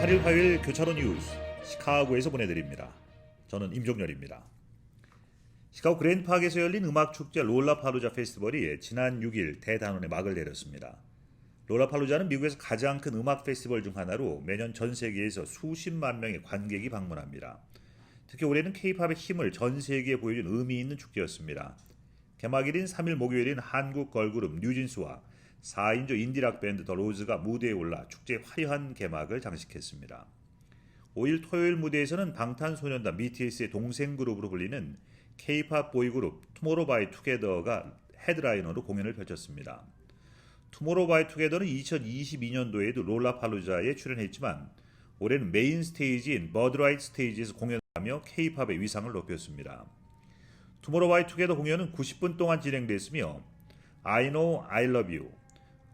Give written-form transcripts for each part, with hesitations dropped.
8일 화요일 교차로 뉴스 시카고에서 보내드립니다. 저는 임종렬입니다. 시카고 그랜드파크에서 열린 음악축제 롤라팔루자 페스티벌이 지난 6일 대단원에 막을 내렸습니다. 롤라팔루자는 미국에서 가장 큰 음악 페스티벌 중 하나로 매년 전 세계에서 수십만 명의 관객이 방문합니다. 특히 올해는 K-팝의 힘을 전 세계에 보여준 의미 있는 축제였습니다. 개막일인 3일 목요일인 한국 걸그룹 뉴진스와 4인조 인디락 밴드 더 로즈가 무대에 올라 축제의 화려한 개막을 장식했습니다. 5일 토요일 무대에서는 방탄소년단 BTS의 동생 그룹으로 불리는 K-팝 보이그룹 투모로우바이투게더가 헤드라이너로 공연을 펼쳤습니다. 투모로우바이투게더는 2022년도에도 롤라팔루자에 출연했지만 올해는 메인 스테이지인 버드라이트 스테이지에서 공연하며 K-팝의 위상을 높였습니다. 투모로우바이투게더 공연은 90분 동안 진행됐으며 I Know I Love You,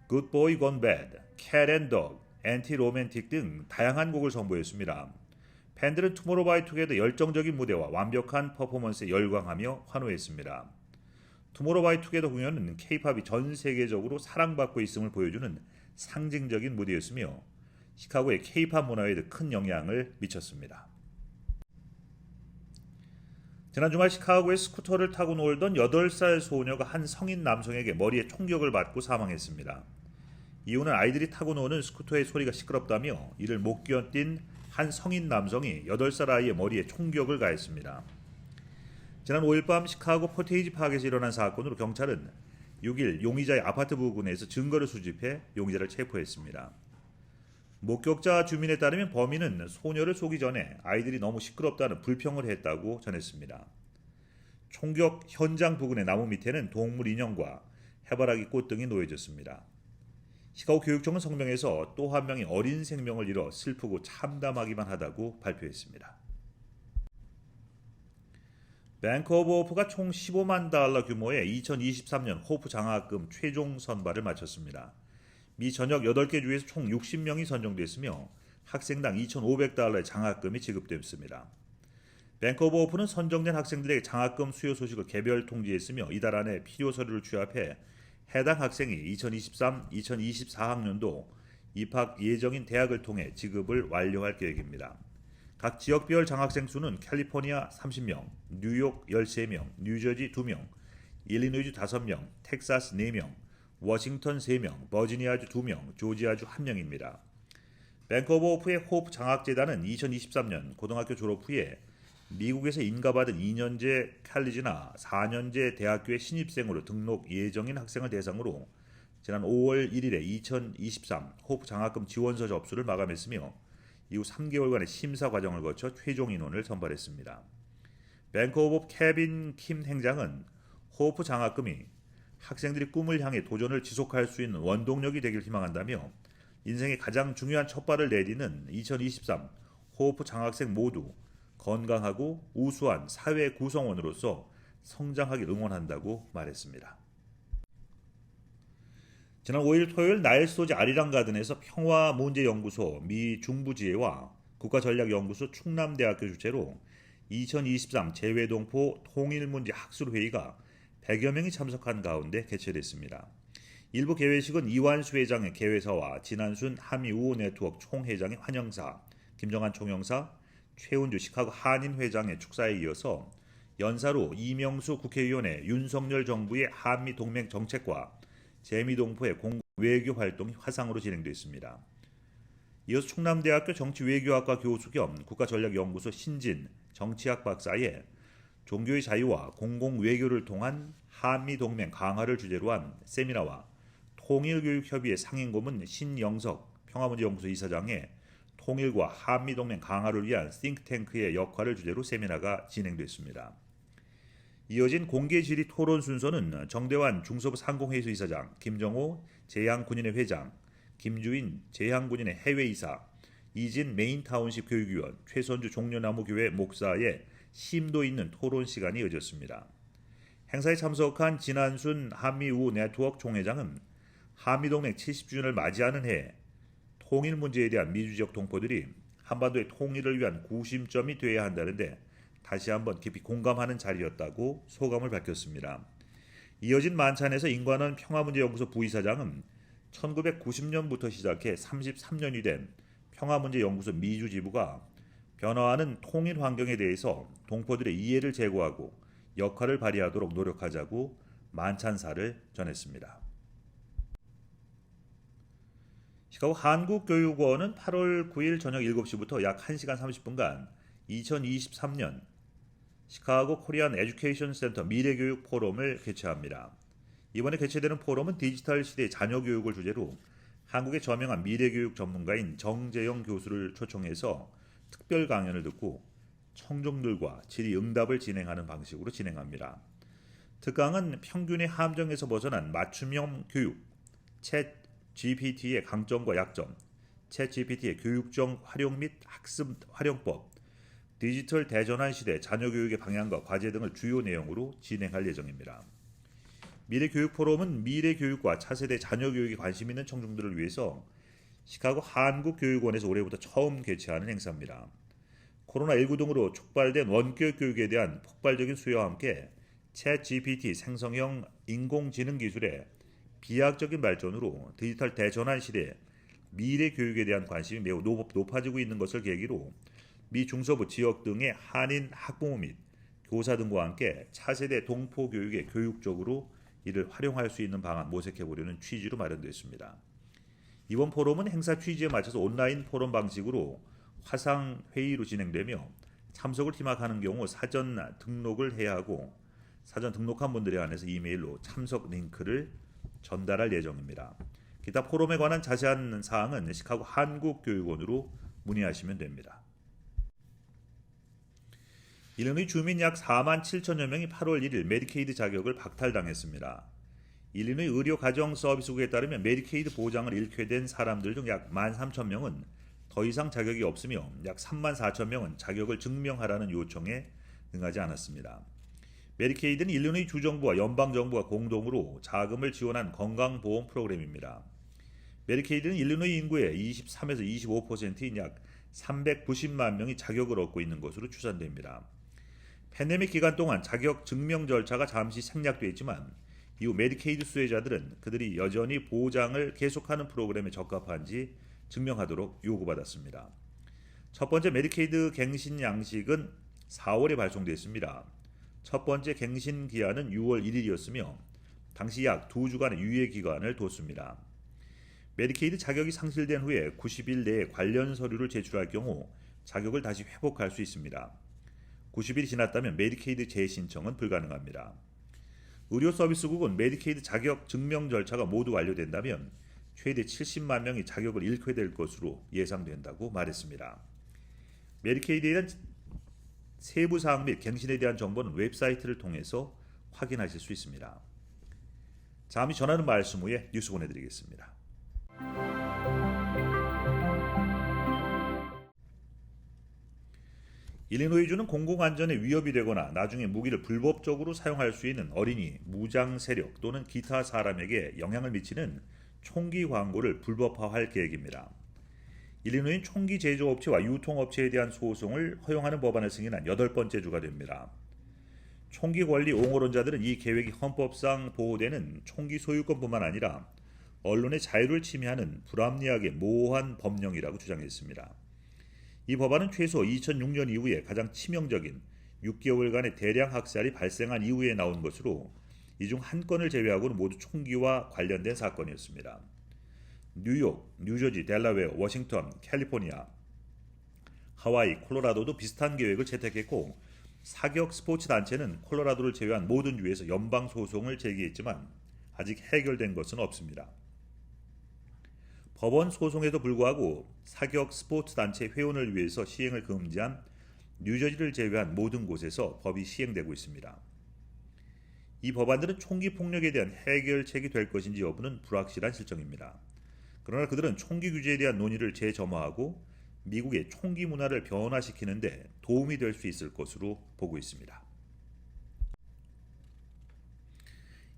Good Boy Gone Bad, Cat and Dog, Anti-Romantic 등 다양한 곡을 선보였습니다. 팬들은 투모로우바이투게더 열정적인 무대와 완벽한 퍼포먼스에 열광하며 환호했습니다. 투모로우바이투게더 공연은 K-팝이 전 세계적으로 사랑받고 있음을 보여주는 상징적인 무대였으며 시카고의 K-팝 문화에도 큰 영향을 미쳤습니다. 지난 주말 시카고의 스쿠터를 타고 놀던 8살 소녀가 한 성인 남성에게 머리에 총격을 받고 사망했습니다. 이유는 아이들이 타고 노는 스쿠터의 소리가 시끄럽다며 이를 못 견딘 한 성인 남성이 8살 아이의 머리에 총격을 가했습니다. 지난 5일 밤 시카고 포테이지 파크에서 일어난 사건으로 경찰은 6일 용의자의 아파트 부근에서 증거를 수집해 용의자를 체포했습니다. 목격자 주민에 따르면 범인은 소녀를 쏘기 전에 아이들이 너무 시끄럽다는 불평을 했다고 전했습니다. 총격 현장 부근의 나무 밑에는 동물 인형과 해바라기 꽃 등이 놓여졌습니다. 시카고 교육청은 성명에서 또 한 명의 어린 생명을 잃어 슬프고 참담하기만 하다고 발표했습니다. 뱅크 오브 호프가 총 $15만 규모의 2023년 호프 장학금 최종 선발을 마쳤습니다. 미 전역 8개 주에서 총 60명이 선정됐으며 학생당 $2,500의 장학금이 지급됐습니다. 뱅크 오브 호프는 선정된 학생들에게 장학금 수요 소식을 개별 통지했으며 이달 안에 필요 서류를 취합해 해당 학생이 2023-2024학년도 입학 예정인 대학을 통해 지급을 완료할 계획입니다. 각 지역별 장학생 수는 캘리포니아 30명, 뉴욕 13명, 뉴저지 2명, 일리노이주 5명, 텍사스 4명, 워싱턴 3명, 버지니아주 2명, 조지아주 1명입니다. 뱅크 오브 호프의 호프 장학재단은 2023년 고등학교 졸업 후에 미국에서 인가받은 2년제 칼리지나 4년제 대학교의 신입생으로 등록 예정인 학생을 대상으로 지난 5월 1일에 2023 호프 장학금 지원서 접수를 마감했으며 이후 3개월간의 심사 과정을 거쳐 최종 인원을 선발했습니다. 뱅크 오브 케빈 킴 행장은 호프 장학금이 학생들이 꿈을 향해 도전을 지속할 수 있는 원동력이 되길 희망한다며 인생의 가장 중요한 첫발을 내디는 2023 호프 장학생 모두 건강하고 우수한 사회 구성원으로서 성장하길 응원한다고 말했습니다. 지난 5일 토요일 나일소지 아리랑 가든에서 평화문제연구소 미 중부지회와 국가전략연구소 충남대학교 주최로 2023 재외동포 통일문제 학술회의가 100여 명이 참석한 가운데 개최됐습니다. 일부 개회식은 이완수 회장의 개회사와 진한순 한미우호 네트워크 총회장의 환영사, 김정한 총영사, 최은주 시카고 한인회장의 축사에 이어서 연사로 이명수 국회의원의 윤석열 정부의 한미동맹 정책과 재미동포의 공공 외교 활동이 화상으로 진행됐습니다. 이어서 충남대학교 정치외교학과 교수 겸 국가전략연구소 신진 정치학 박사의 종교의 자유와 공공외교를 통한 한미동맹 강화를 주제로 한 세미나와 통일교육협의회 상임고문 신영석 평화문제연구소 이사장의 통일과 한미동맹 강화를 위한 싱크탱크의 역할을 주제로 세미나가 진행됐습니다. 이어진 공개질의 토론 순서는 정대환 중서부 상공회의소 이사장, 김정호 제양군인회 회장, 김주인 제양군인회 해외이사, 이진 메인타운십 교육위원, 최선주 종려나무교회 목사의 심도 있는 토론 시간이 이어졌습니다. 행사에 참석한 진한순 한미우호 네트워크 총회장은 한미동맹 70주년을 맞이하는 해에 통일 문제에 대한 미주지역 동포들이 한반도의 통일을 위한 구심점이 되어야 한다는데 다시 한번 깊이 공감하는 자리였다고 소감을 밝혔습니다. 이어진 만찬에서 인관원 평화문제연구소 부이사장은 1990년부터 시작해 33년이 된 평화문제연구소 미주 지부가 변화하는 통일 환경에 대해서 동포들의 이해를 제고하고 역할을 발휘하도록 노력하자고 만찬사를 전했습니다. 시카고 한국교육원은 8월 9일 저녁 7시부터 약 1시간 30분간 2023년 시카고 코리안 에듀케이션 센터 미래교육 포럼을 개최합니다. 이번에 개최되는 포럼은 디지털 시대의 자녀 교육을 주제로 한국의 저명한 미래교육 전문가인 정재영 교수를 초청해서 특별 강연을 듣고 청중들과 질의응답을 진행하는 방식으로 진행합니다. 특강은 평균의 함정에서 벗어난 맞춤형 교육, 챗 GPT의 강점과 약점, 챗 GPT의 교육적 활용 및 학습 활용법, 디지털 대전환 시대 자녀 교육의 방향과 과제 등을 주요 내용으로 진행할 예정입니다. 미래교육 포럼은 미래교육과 차세대 자녀 교육에 관심 있는 청중들을 위해서 시카고 한국교육원에서 올해부터 처음 개최하는 행사입니다. 코로나19 등으로 촉발된 원격 교육에 대한 폭발적인 수요와 함께 챗 GPT 생성형 인공지능 기술의 비약적인 발전으로 디지털 대전환 시대에 미래 교육에 대한 관심이 매우 높아지고 있는 것을 계기로 미 중서부 지역 등의 한인 학부모 및 교사 등과 함께 차세대 동포 교육에 교육적으로 이를 활용할 수 있는 방안 모색해보려는 취지로 마련됐습니다. 이번 포럼은 행사 취지에 맞춰서 온라인 포럼 방식으로 화상 회의로 진행되며 참석을 희망하는 경우 사전 등록을 해야 하고 사전 등록한 분들에 한해서 이메일로 참석 링크를 전달할 예정입니다. 기타 포럼에 관한 자세한 사항은 시카고 한국교육원으로 문의하시면 됩니다. 일리노이 주민 약 4만 7천여 명이 8월 1일 메디케이드 자격을 박탈당했습니다. 일리노이 의료가정서비스국에 따르면 메디케이드 보장을 잃게 된 사람들 중 약 1만 3천 명은 더 이상 자격이 없으며 약 3만 4천 명은 자격을 증명하라는 요청에 응하지 않았습니다. 메디케이드는 일리노이 주정부와 연방정부가 공동으로 자금을 지원한 건강보험 프로그램입니다. 메디케이드는 일리노이 인구의 23에서 25%인 약 390만 명이 자격을 얻고 있는 것으로 추산됩니다. 팬데믹 기간 동안 자격 증명 절차가 잠시 생략되어 있지만 이후 메디케이드 수혜자들은 그들이 여전히 보장을 계속하는 프로그램에 적합한지 증명하도록 요구받았습니다. 첫 번째 메디케이드 갱신 양식은 4월에 발송됐습니다. 첫 번째 갱신 기한은 6월 1일이었으며 당시 약 2주간의 유예 기간을 뒀습니다. 메디케이드 자격이 상실된 후에 90일 내에 관련 서류를 제출할 경우 자격을 다시 회복할 수 있습니다. 90일이 지났다면 메디케이드 재신청은 불가능합니다. 의료서비스국은 메디케이드 자격 증명 절차가 모두 완료된다면 최대 70만 명이 자격을 잃게 될 것으로 예상된다고 말했습니다. 메디케이드에 대한 세부 사항 및 갱신에 대한 정보는 웹사이트를 통해서 확인하실 수 있습니다. 잠시 전하는 말씀 후에 뉴스 보내드리겠습니다. 일리노이주는 공공안전에 위협이 되거나 나중에 무기를 불법적으로 사용할 수 있는 어린이, 무장 세력 또는 기타 사람에게 영향을 미치는 총기 광고를 불법화할 계획입니다. 일리노이는 총기 제조업체와 유통업체에 대한 소송을 허용하는 법안을 승인한 8번째 주가 됩니다. 총기 권리 옹호론자들은 이 계획이 헌법상 보호되는 총기 소유권뿐만 아니라 언론의 자유를 침해하는 불합리하게 모호한 법령이라고 주장했습니다. 이 법안은 최소 2006년 이후에 가장 치명적인 6개월간의 대량 학살이 발생한 이후에 나온 것으로 이 중 한 건을 제외하고는 모두 총기와 관련된 사건이었습니다. 뉴욕, 뉴저지, 델라웨어, 워싱턴, 캘리포니아, 하와이, 콜로라도도 비슷한 계획을 채택했고 사격 스포츠 단체는 콜로라도를 제외한 모든 주에서 연방 소송을 제기했지만 아직 해결된 것은 없습니다. 법원 소송에도 불구하고 사격 스포츠 단체 회원을 위해서 시행을 금지한 뉴저지를 제외한 모든 곳에서 법이 시행되고 있습니다. 이 법안들은 총기 폭력에 대한 해결책이 될 것인지 여부는 불확실한 실정입니다. 그러나 그들은 총기 규제에 대한 논의를 재점화하고 미국의 총기 문화를 변화시키는 데 도움이 될 수 있을 것으로 보고 있습니다.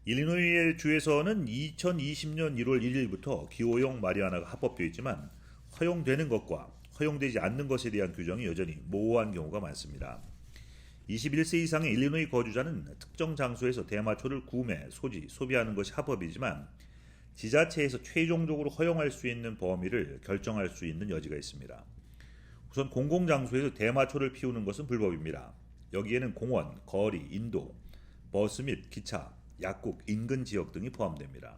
일리노이 주에서는 2020년 1월 1일부터 기호용 마리화나가 합법되어 있지만 허용되는 것과 허용되지 않는 것에 대한 규정이 여전히 모호한 경우가 많습니다. 21세 이상의 일리노이 거주자는 특정 장소에서 대마초를 구매, 소지, 소비하는 것이 합법이지만 지자체에서 최종적으로 허용할 수 있는 범위를 결정할 수 있는 여지가 있습니다. 우선 공공장소에서 대마초를 피우는 것은 불법입니다. 여기에는 공원, 거리, 인도, 버스 및 기차, 약국, 인근 지역 등이 포함됩니다.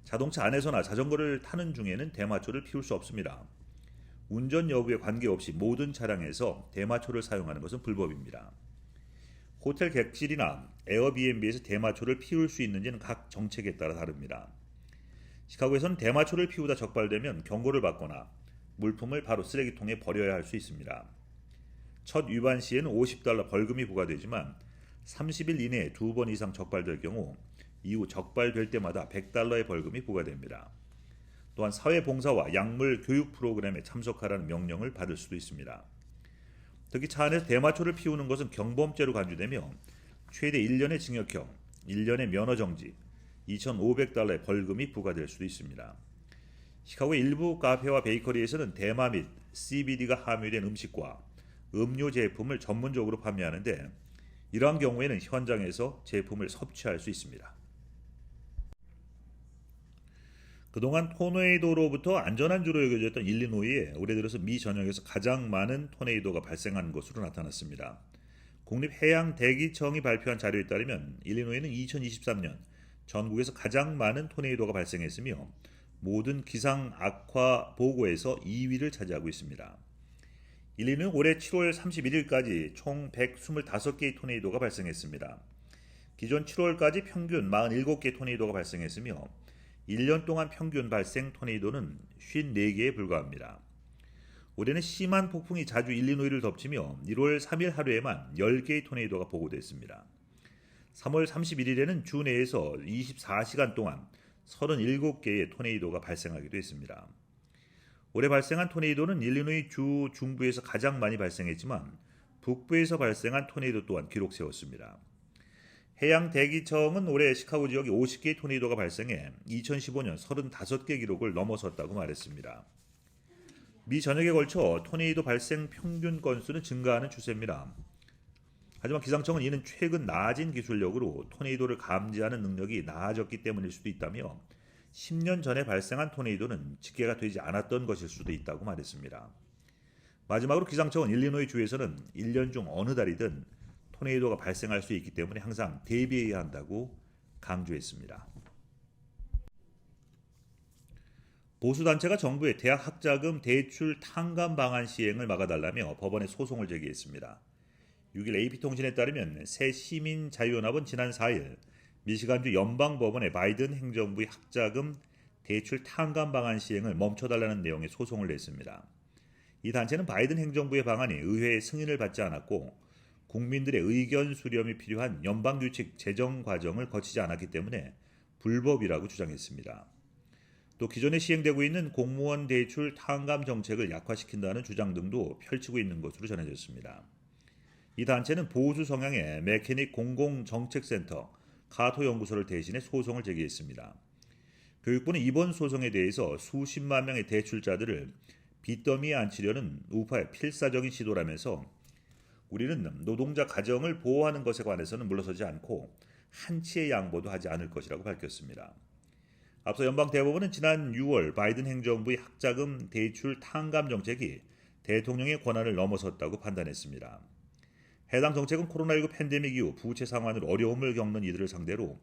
자동차 안에서나 자전거를 타는 중에는 대마초를 피울 수 없습니다. 운전 여부에 관계없이 모든 차량에서 대마초를 사용하는 것은 불법입니다. 호텔 객실이나 에어비앤비에서 대마초를 피울 수 있는지는 각 정책에 따라 다릅니다. 시카고에서는 대마초를 피우다 적발되면 경고를 받거나 물품을 바로 쓰레기통에 버려야 할 수 있습니다. 첫 위반 시에는 $50 벌금이 부과되지만 30일 이내에 2번 이상 적발될 경우 이후 적발될 때마다 $100의 벌금이 부과됩니다. 또한 사회봉사와 약물 교육 프로그램에 참석하라는 명령을 받을 수도 있습니다. 특히 차 안에서 대마초를 피우는 것은 경범죄로 간주되며 최대 1년의 징역형, 1년의 면허정지, $2,500의 벌금이 부과될 수도 있습니다. 시카고의 일부 카페와 베이커리에서는 대마 및 CBD가 함유된 음식과 음료 제품을 전문적으로 판매하는데 이러한 경우에는 현장에서 제품을 섭취할 수 있습니다. 그동안 토네이도로부터 안전한 주로 여겨졌던 일리노이에 올해 들어서 미 전역에서 가장 많은 토네이도가 발생한 것으로 나타났습니다. 국립해양대기청이 발표한 자료에 따르면 일리노이는 2023년 전국에서 가장 많은 토네이도가 발생했으며 모든 기상 악화 보고에서 2위를 차지하고 있습니다. 일리노이는 올해 7월 31일까지 총 125개의 토네이도가 발생했습니다. 기존 7월까지 평균 47개 토네이도가 발생했으며 1년 동안 평균 발생 토네이도는 54개에 불과합니다. 올해는 심한 폭풍이 자주 일리노이를 덮치며 1월 3일 하루에만 10개의 토네이도가 보고됐습니다. 3월 31일에는 주 내에서 24시간 동안 37개의 토네이도가 발생하기도 했습니다. 올해 발생한 토네이도는 일리노이 주 중부에서 가장 많이 발생했지만 북부에서 발생한 토네이도 또한 기록 세웠습니다. 해양대기청은 올해 시카고 지역에 50개의 토네이도가 발생해 2015년 35개 기록을 넘어섰다고 말했습니다. 미 전역에 걸쳐 토네이도 발생 평균 건수는 증가하는 추세입니다. 하지만 기상청은 이는 최근 나아진 기술력으로 토네이도를 감지하는 능력이 나아졌기 때문일 수도 있다며 10년 전에 발생한 토네이도는 집계가 되지 않았던 것일 수도 있다고 말했습니다. 마지막으로 기상청은 일리노이 주에서는 1년 중 어느 달이든 토네이도가 발생할 수 있기 때문에 항상 대비해야 한다고 강조했습니다. 보수단체가 정부의 대학 학자금 대출 탕감 방안 시행을 막아달라며 법원에 소송을 제기했습니다. 6일 AP통신에 따르면 새 시민자유연합은 지난 4일 미시간주 연방법원에 바이든 행정부의 학자금 대출 탕감 방안 시행을 멈춰달라는 내용의 소송을 냈습니다. 이 단체는 바이든 행정부의 방안이 의회의 승인을 받지 않았고 국민들의 의견 수렴이 필요한 연방규칙 제정 과정을 거치지 않았기 때문에 불법이라고 주장했습니다. 또 기존에 시행되고 있는 공무원 대출 탕감 정책을 약화시킨다는 주장 등도 펼치고 있는 것으로 전해졌습니다. 이 단체는 보수 성향의 메케닉 공공정책센터 카토 연구소를 대신해 소송을 제기했습니다. 교육부는 이번 소송에 대해서 수십만 명의 대출자들을 빚더미에 앉히려는 우파의 필사적인 시도라면서 우리는 노동자 가정을 보호하는 것에 관해서는 물러서지 않고 한치의 양보도 하지 않을 것이라고 밝혔습니다. 앞서 연방대법원은 지난 6월 바이든 행정부의 학자금 대출 탕감 정책이 대통령의 권한을 넘어섰다고 판단했습니다. 해당 정책은 코로나19 팬데믹 이후 부채 상환으로 어려움을 겪는 이들을 상대로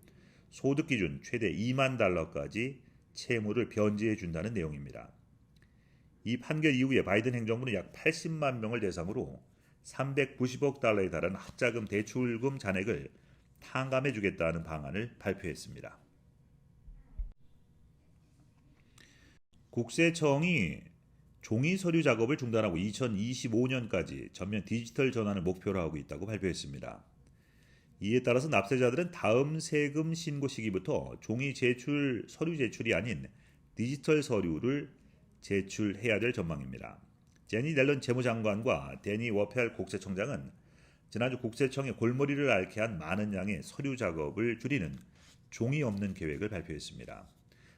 소득 기준 최대 $2만 채무를 변제해 준다는 내용입니다. 이 판결 이후에 바이든 행정부는 약 80만 명을 대상으로 $390억 달러에 달하는 학자금 대출금 잔액을 탕감해 주겠다는 방안을 발표했습니다. 국세청이 종이 서류 작업을 중단하고 2025년까지 전면 디지털 전환을 목표로 하고 있다고 발표했습니다. 이에 따라서 납세자들은 다음 세금 신고 시기부터 종이 제출 서류 제출이 아닌 디지털 서류를 제출해야 될 전망입니다. 제니 넬런 재무장관과 데니 워펠 국세청장은 지난주 국세청의 골머리를 앓게 한 많은 양의 서류 작업을 줄이는 종이 없는 계획을 발표했습니다.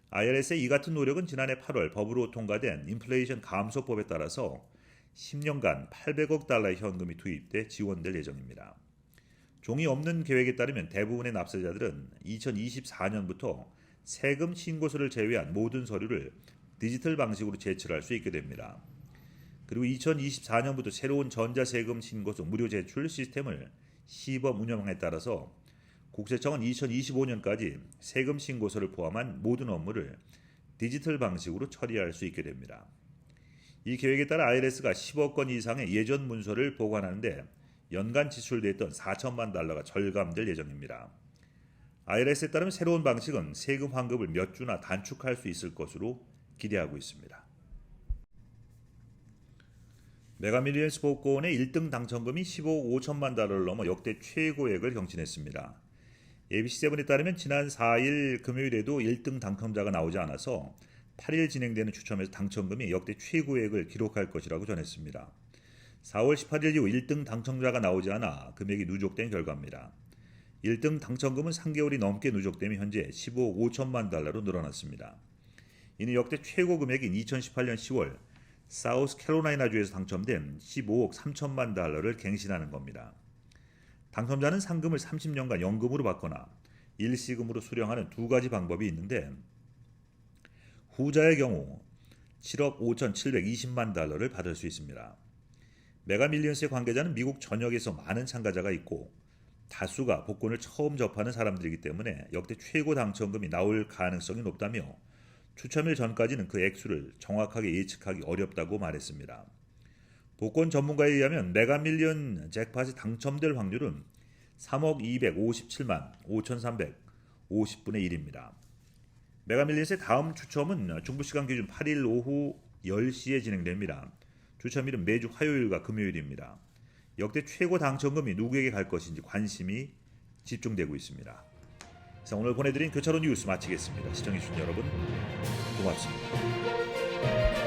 IRS의 이 같은 노력은 지난해 8월 법으로 통과된 인플레이션 감소법에 따라서 10년간 $800억 현금이 투입돼 지원될 예정입니다. 종이 없는 계획에 따르면 대부분의 납세자들은 2024년부터 세금 신고서를 제외한 모든 서류를 디지털 방식으로 제출할 수 있게 됩니다. 그리고 2024년부터 새로운 전자세금 신고서 무료 제출 시스템을 시범 운영에 따라서 국세청은 2025년까지 세금 신고서를 포함한 모든 업무를 디지털 방식으로 처리할 수 있게 됩니다. 이 계획에 따라 IRS가 10억 건 이상의 예전 문서를 보관하는데 연간 지출됐던 4천만 달러가 절감될 예정입니다. IRS에 따르면 새로운 방식은 세금 환급을 몇 주나 단축할 수 있을 것으로 기대하고 있습니다. 메가밀리언스 복권의 1등 당첨금이 15억 5천만 달러를 넘어 역대 최고액을 경신했습니다. ABC7에 따르면 지난 4일 금요일에도 1등 당첨자가 나오지 않아서 8일 진행되는 추첨에서 당첨금이 역대 최고액을 기록할 것이라고 전했습니다. 4월 18일 이후 1등 당첨자가 나오지 않아 금액이 누적된 결과입니다. 1등 당첨금은 3개월이 넘게 누적되며 현재 15억 5천만 달러로 늘어났습니다. 이는 역대 최고 금액인 2018년 10월 사우스캐롤라이나주에서 당첨된 15억 3천만 달러를 갱신하는 겁니다. 당첨자는 상금을 30년간 연금으로 받거나 일시금으로 수령하는 두 가지 방법이 있는데 후자의 경우 7억 5,720만 달러를 받을 수 있습니다. 메가밀리언스의 관계자는 미국 전역에서 많은 참가자가 있고 다수가 복권을 처음 접하는 사람들이기 때문에 역대 최고 당첨금이 나올 가능성이 높다며 추첨일 전까지는 그 액수를 정확하게 예측하기 어렵다고 말했습니다. 복권 전문가에 의하면 메가밀리언 잭팟이 당첨될 확률은 3억 257만 5,350분의 1입니다. 메가밀리언스의 다음 추첨은 중부시간 기준 8일 오후 10시에 진행됩니다. 추첨일은 매주 화요일과 금요일입니다. 역대 최고 당첨금이 누구에게 갈 것인지 관심이 집중되고 있습니다. 자, 오늘 보내드린 교차로 뉴스 마치겠습니다. 시청해주신 여러분 고맙습니다.